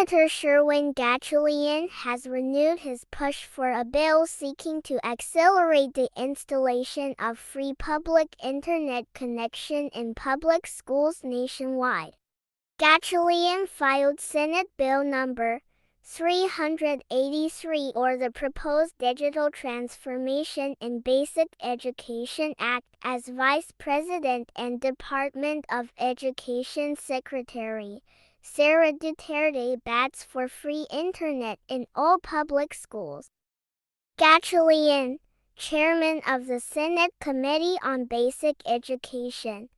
Senator Sherwin Gatchalian has renewed his push for a bill seeking to accelerate the installation of free public internet connection in public schools nationwide. Gatchalian filed Senate Bill number 383, or the Proposed Digital Transformation in Basic Education Act, as Vice President and Department of Education Secretary. Sara Duterte bats for free internet in all public schools. Gatchalian, chairman of the Senate Committee on Basic Education,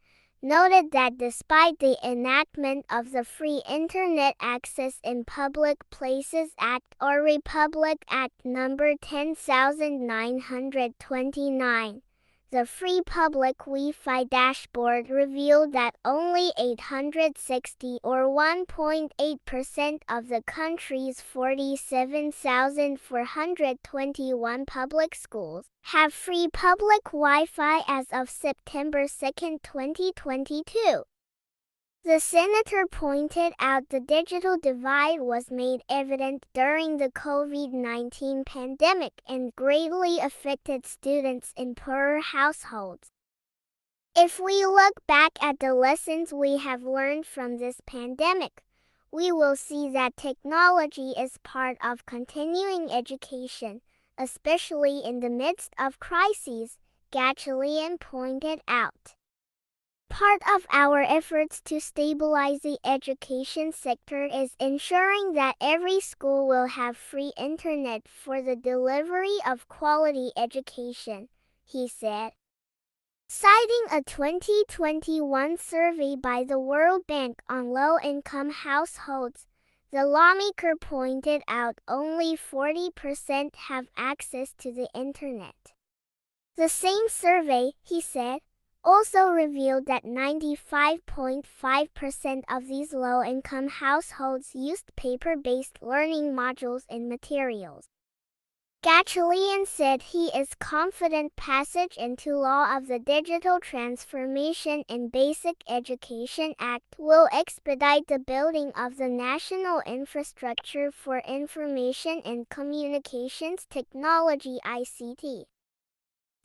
noted that despite the enactment of the Free Internet Access in Public Places Act, or Republic Act No. 10,929, the Free Public Wi-Fi dashboard revealed that only 860, or 1.8% of the country's 47,421 public schools, have free public Wi-Fi as of September 2, 2022. The senator pointed out the digital divide was made evident during the COVID-19 pandemic and greatly affected students in poorer households. If we look back at the lessons we have learned from this pandemic, we will see that technology is part of continuing education, especially in the midst of crises, Gatchalian pointed out. Part of our efforts to stabilize the education sector is ensuring that every school will have free internet for the delivery of quality education, he said. Citing a 2021 survey by the World Bank on low-income households, the lawmaker pointed out only 40% have access to the internet. The same survey, he said, also revealed that 95.5% of these low-income households used paper-based learning modules and materials. Gatchalian said he is confident passage into law of the Digital Transformation in Basic Education Act will expedite the building of the National Infrastructure for Information and Communications Technology (ICT).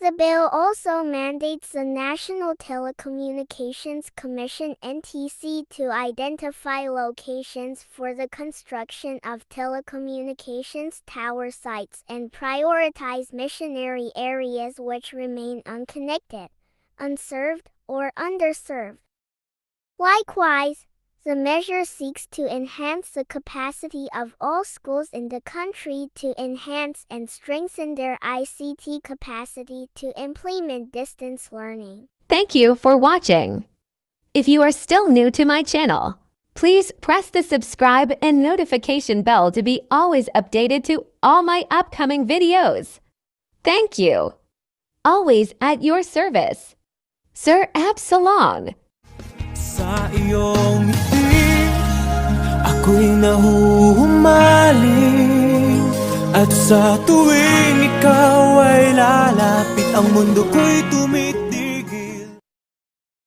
The bill also mandates the National Telecommunications Commission (NTC) to identify locations for the construction of telecommunications tower sites and prioritize missionary areas which remain unconnected, unserved, or underserved. Likewise, the measure seeks to enhance the capacity of all schools in the country to enhance and strengthen their ICT capacity to implement distance learning. Thank you for watching. If you are still new to my channel, please press the subscribe and notification bell to be always updated to all my upcoming videos. Thank you. Always at your service. Sir Absolon. Sa iyong ngiti, ako'y nahuhumaling. At sa tuwing ikaw ay lalapit, ang mundo ko'y